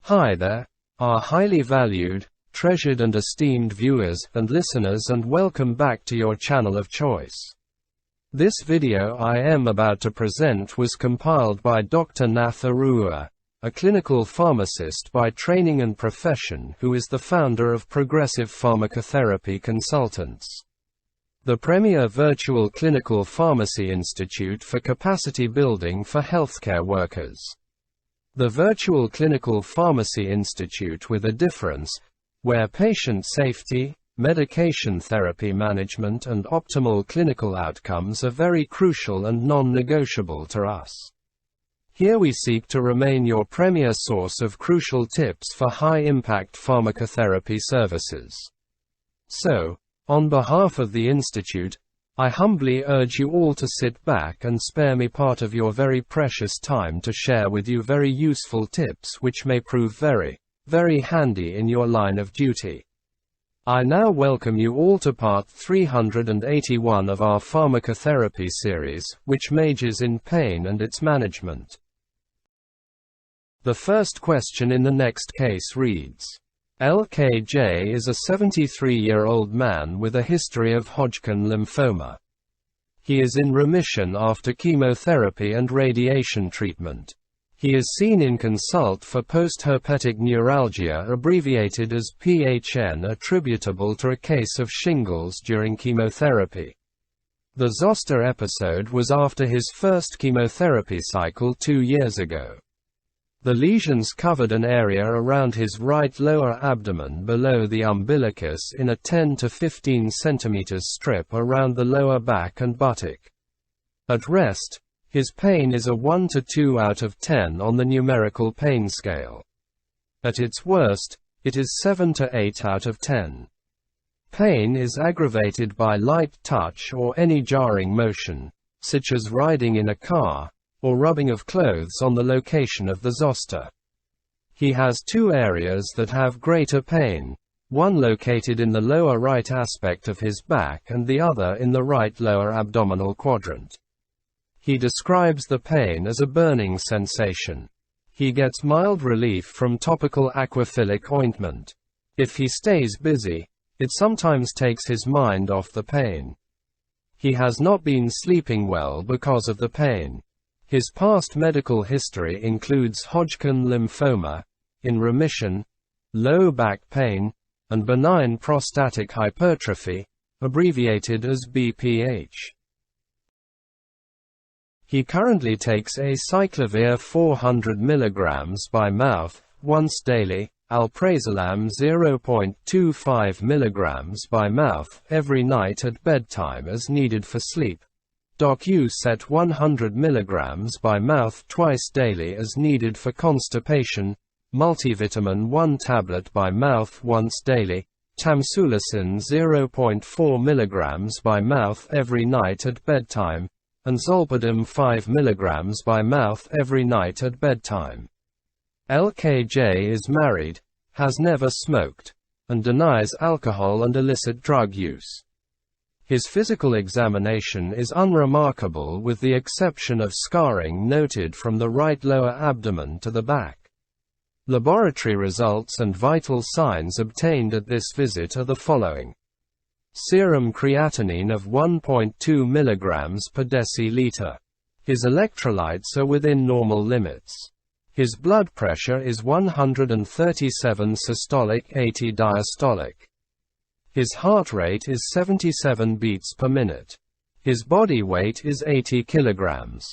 Hi there, our highly valued, treasured and esteemed viewers and listeners, and welcome back to your channel of choice. This video I am about to present was compiled by Dr. Nath Arua, a clinical pharmacist by training and profession who is the founder of Progressive Pharmacotherapy Consultants, the premier virtual clinical pharmacy institute for capacity building for healthcare workers. The Virtual Clinical Pharmacy Institute with a difference, where patient safety, medication therapy management and optimal clinical outcomes are very crucial and non-negotiable to us. Here we seek to remain your premier source of crucial tips for high-impact pharmacotherapy services. So, on behalf of the Institute, I humbly urge you all to sit back and spare me part of your very precious time to share with you very useful tips which may prove very, very handy in your line of duty. I now welcome you all to part 381 of our pharmacotherapy series, which majors in pain and its management. The first question in the next case reads, LKJ is a 73-year-old man with a history of Hodgkin lymphoma. He is in remission after chemotherapy and radiation treatment. He is seen in consult for post-herpetic neuralgia, abbreviated as PHN, attributable to a case of shingles during chemotherapy. The zoster episode was after his first chemotherapy cycle 2 years ago. The lesions covered an area around his right lower abdomen below the umbilicus in a 10 to 15 cm strip around the lower back and buttock. At rest, his pain is a 1 to 2 out of 10 on the numerical pain scale. At its worst, it is 7 to 8 out of 10. Pain is aggravated by light touch or any jarring motion, such as riding in a car, or rubbing of clothes on the location of the zoster. He has two areas that have greater pain, one located in the lower right aspect of his back and the other in the right lower abdominal quadrant. He describes the pain as a burning sensation. He gets mild relief from topical aquaphilic ointment. If he stays busy, it sometimes takes his mind off the pain. He has not been sleeping well because of the pain. His past medical history includes Hodgkin lymphoma, in remission, low back pain, and benign prostatic hypertrophy, abbreviated as BPH. He currently takes acyclovir 400 mg by mouth, once daily, alprazolam 0.25 mg by mouth, every night at bedtime as needed for sleep. Doc-U-Set 100 mg by mouth twice daily as needed for constipation, multivitamin 1 tablet by mouth once daily, tamsulosin 0.4 mg by mouth every night at bedtime, and zolpidem 5 mg by mouth every night at bedtime. LKJ is married, has never smoked, and denies alcohol and illicit drug use. His physical examination is unremarkable with the exception of scarring noted from the right lower abdomen to the back. Laboratory results and vital signs obtained at this visit are the following. Serum creatinine of 1.2 mg per deciliter. His electrolytes are within normal limits. His blood pressure is 137 systolic, 80 diastolic. His heart rate is 77 beats per minute. His body weight is 80 kilograms.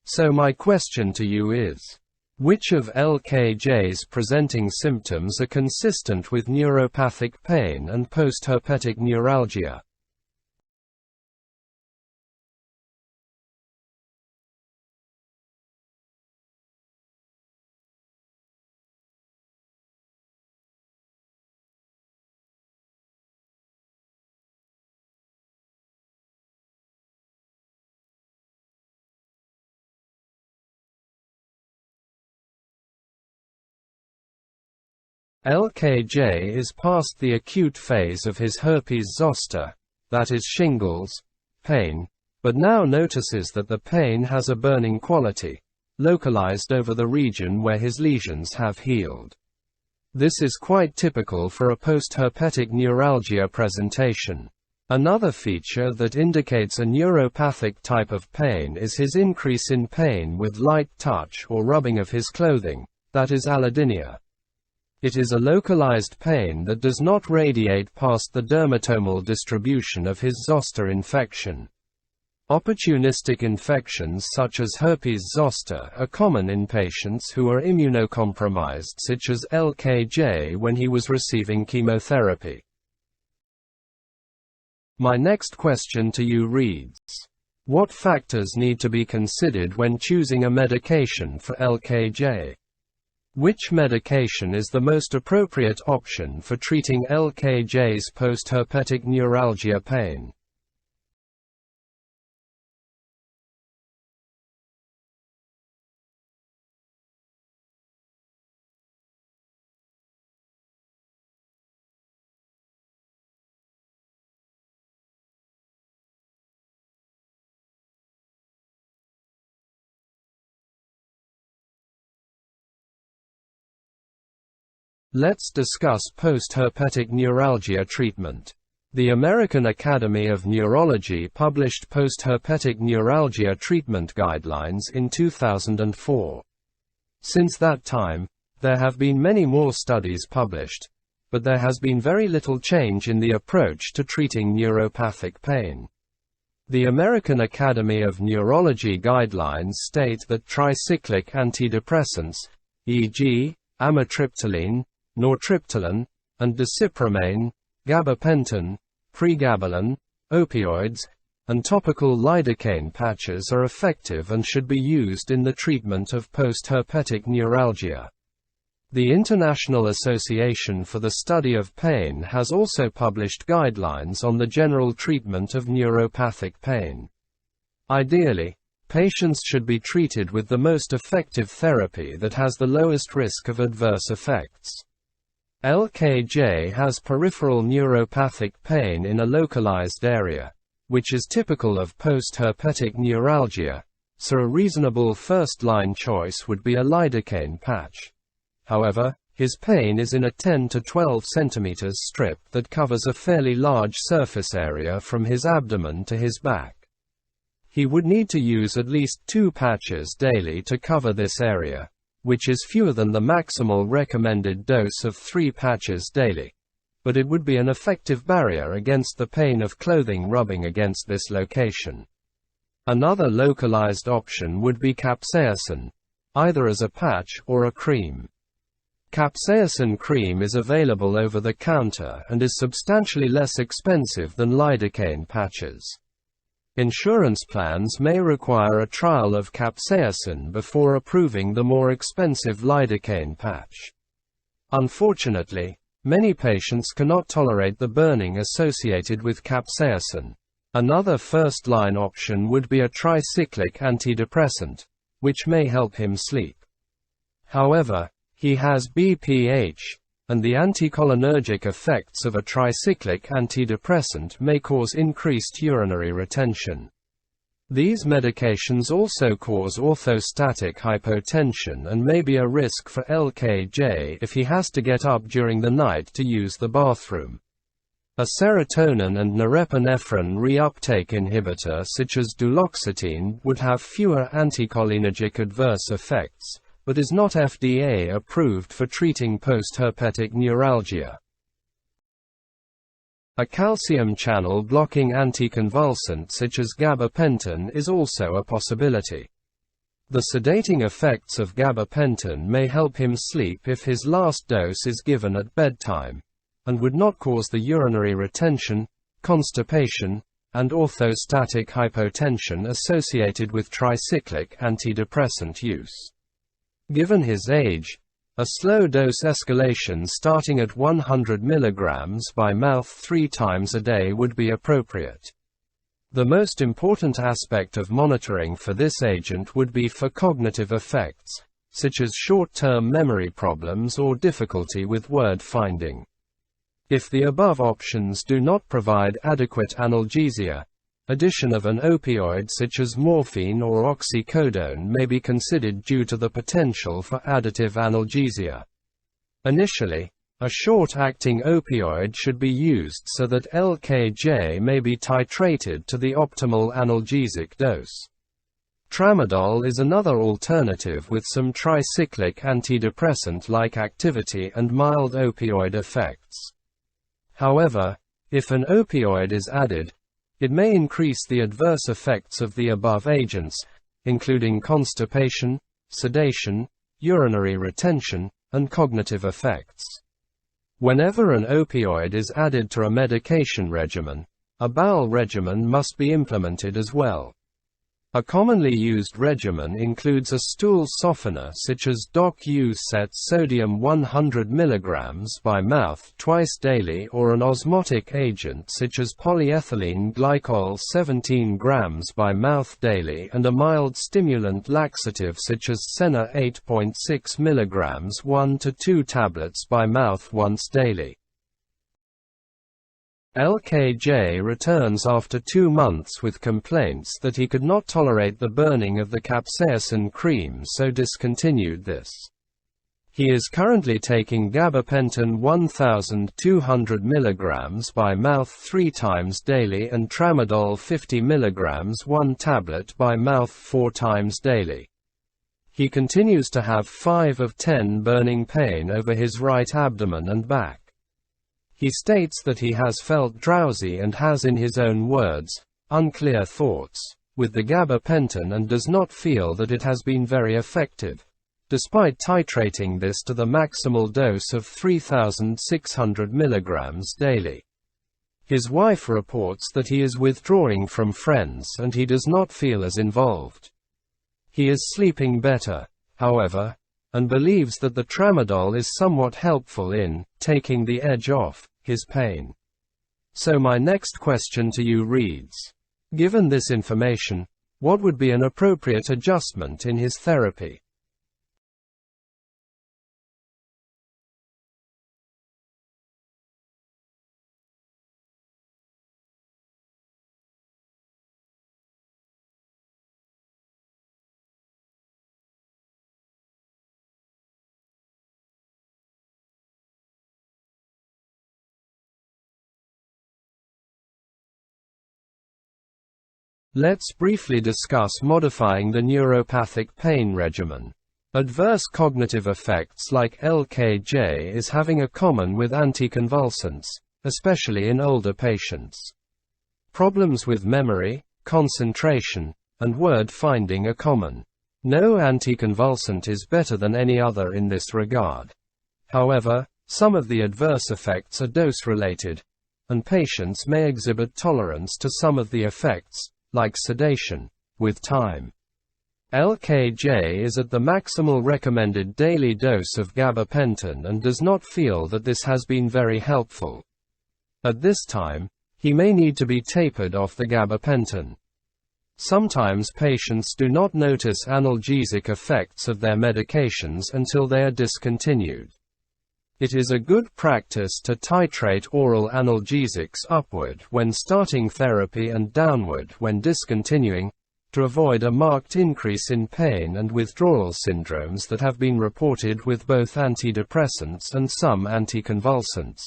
So my question to you is, which of LKJ's presenting symptoms are consistent with neuropathic pain and post-herpetic neuralgia? LKJ is past the acute phase of his herpes zoster, that is shingles, pain, but now notices that the pain has a burning quality, localized over the region where his lesions have healed. This is quite typical for a post-herpetic neuralgia presentation. Another feature that indicates a neuropathic type of pain is his increase in pain with light touch or rubbing of his clothing, that is allodynia. It is a localized pain that does not radiate past the dermatomal distribution of his zoster infection. Opportunistic infections such as herpes zoster are common in patients who are immunocompromised, such as LKJ when he was receiving chemotherapy. My next question to you reads: what factors need to be considered when choosing a medication for LKJ? Which medication is the most appropriate option for treating LKJ's post-herpetic neuralgia pain? Let's discuss post-herpetic neuralgia treatment. The American Academy of Neurology published post-herpetic neuralgia treatment guidelines in 2004. Since that time, there have been many more studies published, but there has been very little change in the approach to treating neuropathic pain. The American Academy of Neurology guidelines state that tricyclic antidepressants, e.g., amitriptyline, nortriptyline, and desipramine, gabapentin, pregabalin, opioids, and topical lidocaine patches are effective and should be used in the treatment of post-herpetic neuralgia. The International Association for the Study of Pain has also published guidelines on the general treatment of neuropathic pain. Ideally, patients should be treated with the most effective therapy that has the lowest risk of adverse effects. LKJ has peripheral neuropathic pain in a localized area, which is typical of post-herpetic neuralgia, so a reasonable first-line choice would be a lidocaine patch. However, his pain is in a 10 to 12 cm strip that covers a fairly large surface area from his abdomen to his back. He would need to use at least 2 patches daily to cover this area, which is fewer than the maximal recommended dose of 3 patches daily. But it would be an effective barrier against the pain of clothing rubbing against this location. Another localized option would be capsaicin, either as a patch or a cream. Capsaicin cream is available over the counter and is substantially less expensive than lidocaine patches. Insurance plans may require a trial of capsaicin before approving the more expensive lidocaine patch. Unfortunately, many patients cannot tolerate the burning associated with capsaicin. Another first-line option would be a tricyclic antidepressant, which may help him sleep. However, he has BPH, and the anticholinergic effects of a tricyclic antidepressant may cause increased urinary retention. These medications also cause orthostatic hypotension and may be a risk for LKJ if he has to get up during the night to use the bathroom. A serotonin and norepinephrine reuptake inhibitor such as duloxetine would have fewer anticholinergic adverse effects, but is not FDA approved for treating post-herpetic neuralgia. A calcium channel blocking anticonvulsant such as gabapentin is also a possibility. The sedating effects of gabapentin may help him sleep if his last dose is given at bedtime, and would not cause the urinary retention, constipation, and orthostatic hypotension associated with tricyclic antidepressant use. Given his age, a slow dose escalation starting at 100 mg by mouth 3 times a day would be appropriate. The most important aspect of monitoring for this agent would be for cognitive effects, such as short-term memory problems or difficulty with word finding. If the above options do not provide adequate analgesia, addition of an opioid such as morphine or oxycodone may be considered due to the potential for additive analgesia. Initially, a short-acting opioid should be used so that LKJ may be titrated to the optimal analgesic dose. Tramadol is another alternative with some tricyclic antidepressant-like activity and mild opioid effects. However, if an opioid is added, it may increase the adverse effects of the above agents, including constipation, sedation, urinary retention, and cognitive effects. Whenever an opioid is added to a medication regimen, a bowel regimen must be implemented as well. A commonly used regimen includes a stool softener such as DoC-USET sodium 100 mg by mouth twice daily, or an osmotic agent such as polyethylene glycol 17 g by mouth daily, and a mild stimulant laxative such as Senna 8.6 mg 1 to 2 tablets by mouth once daily. LKJ returns after 2 months with complaints that he could not tolerate the burning of the capsaicin cream, so discontinued this. He is currently taking gabapentin 1200 mg by mouth 3 times daily and tramadol 50 mg 1 tablet by mouth 4 times daily. He continues to have 5 of 10 burning pain over his right abdomen and back. He states that he has felt drowsy and has, in his own words, unclear thoughts with the gabapentin, and does not feel that it has been very effective, despite titrating this to the maximal dose of 3,600 mg daily. His wife reports that he is withdrawing from friends and he does not feel as involved. He is sleeping better, however, and believes that the tramadol is somewhat helpful in taking the edge off his pain. So my next question to you reads: given this information, what would be an appropriate adjustment in his therapy? Let's briefly discuss modifying the neuropathic pain regimen. Adverse cognitive effects like LKJ is having a common with anticonvulsants, especially in older patients. Problems with memory, concentration, and word finding are common. No anticonvulsant is better than any other in this regard. However, some of the adverse effects are dose-related, and patients may exhibit tolerance to some of the effects, like sedation, with time. LKJ is at the maximal recommended daily dose of gabapentin and does not feel that this has been very helpful. At this time, he may need to be tapered off the gabapentin. Sometimes patients do not notice analgesic effects of their medications until they are discontinued. It is a good practice to titrate oral analgesics upward when starting therapy and downward when discontinuing, to avoid a marked increase in pain and withdrawal syndromes that have been reported with both antidepressants and some anticonvulsants.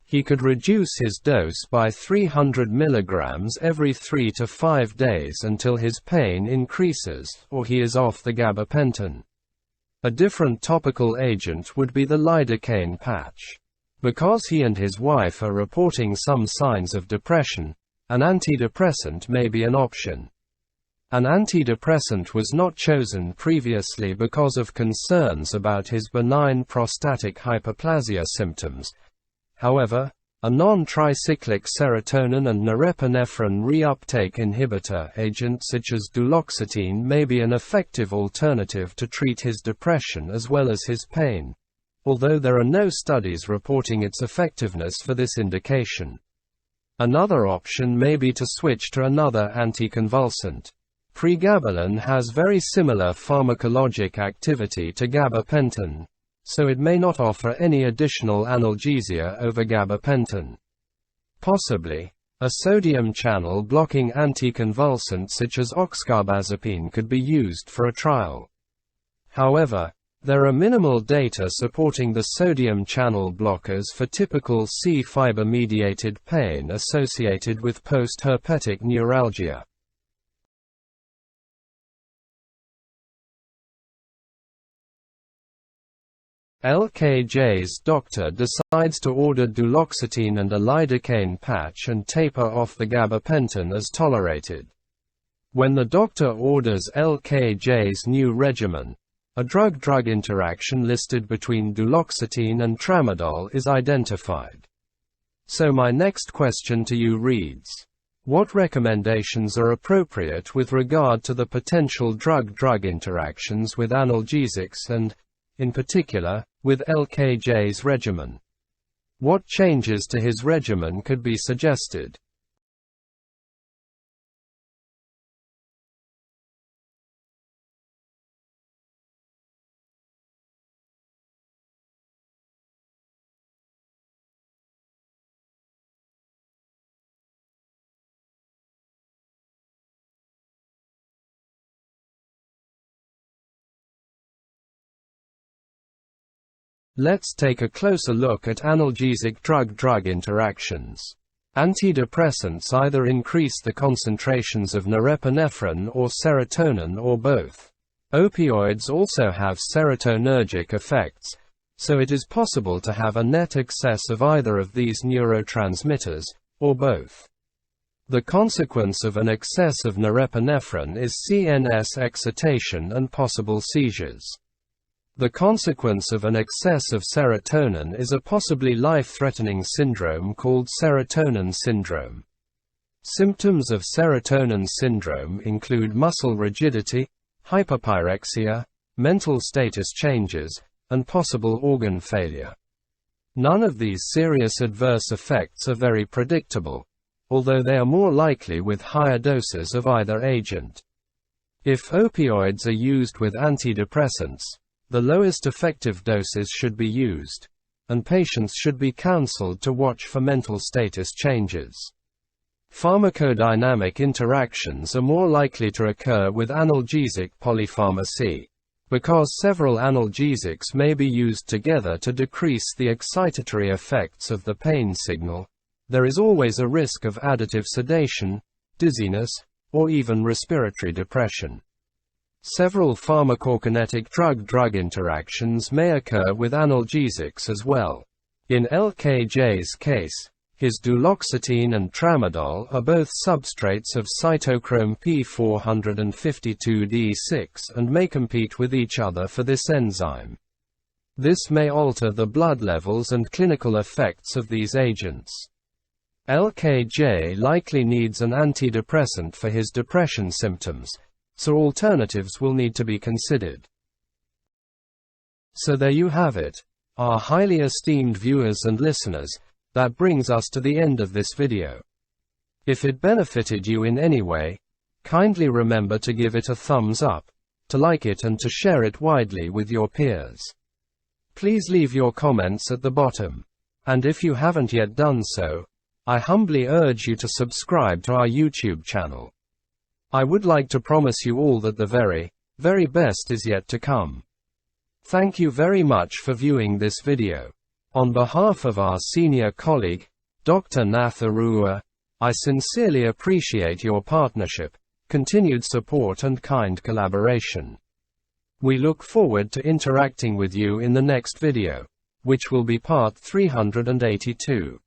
He could reduce his dose by 300 mg every 3 to 5 days until his pain increases, or he is off the gabapentin. A different topical agent would be the lidocaine patch. Because he and his wife are reporting some signs of depression, an antidepressant may be an option. An antidepressant was not chosen previously because of concerns about his benign prostatic hyperplasia symptoms. However, a non-tricyclic serotonin and norepinephrine reuptake inhibitor agent such as duloxetine may be an effective alternative to treat his depression as well as his pain, although there are no studies reporting its effectiveness for this indication. Another option may be to switch to another anticonvulsant. Pregabalin has very similar pharmacologic activity to gabapentin, so it may not offer any additional analgesia over gabapentin. Possibly, a sodium channel blocking anticonvulsant such as oxcarbazepine could be used for a trial. However, There are minimal data supporting the sodium channel blockers for typical C-fiber-mediated pain associated with post-herpetic neuralgia. LKJ's doctor decides to order duloxetine and a lidocaine patch and taper off the gabapentin as tolerated. When the doctor orders LKJ's new regimen, a drug-drug interaction listed between duloxetine and tramadol is identified. So my next question to you reads: what recommendations are appropriate with regard to the potential drug-drug interactions with analgesics and, in particular, with LKJ's regimen? What changes to his regimen could be suggested? Let's take a closer look at analgesic drug-drug interactions. Antidepressants either increase the concentrations of norepinephrine or serotonin or both. Opioids also have serotonergic effects, so it is possible to have a net excess of either of these neurotransmitters, or both. The consequence of an excess of norepinephrine is CNS excitation and possible seizures. The consequence of an excess of serotonin is a possibly life-threatening syndrome called serotonin syndrome. Symptoms of serotonin syndrome include muscle rigidity, hyperpyrexia, mental status changes, and possible organ failure. None of these serious adverse effects are very predictable, although they are more likely with higher doses of either agent. If opioids are used with antidepressants, the lowest effective doses should be used, and patients should be counseled to watch for mental status changes. Pharmacodynamic interactions are more likely to occur with analgesic polypharmacy. Because several analgesics may be used together to decrease the excitatory effects of the pain signal, there is always a risk of additive sedation, dizziness, or even respiratory depression. Several pharmacokinetic drug-drug interactions may occur with analgesics as well. In LKJ's case, his duloxetine and tramadol are both substrates of cytochrome P452D6 and may compete with each other for this enzyme. This may alter the blood levels and clinical effects of these agents. LKJ likely needs an antidepressant for his depression symptoms, so alternatives will need to be considered. So there you have it, our highly esteemed viewers and listeners. That brings us to the end of this video. If it benefited you in any way, kindly remember to give it a thumbs up, to like it and to share it widely with your peers. Please leave your comments at the bottom. And if you haven't yet done so, I humbly urge you to subscribe to our YouTube channel. I would like to promise you all that the very, very best is yet to come. Thank you very much for viewing this video. On behalf of our senior colleague, Dr. Nath Arua, I sincerely appreciate your partnership, continued support and kind collaboration. We look forward to interacting with you in the next video, which will be part 382.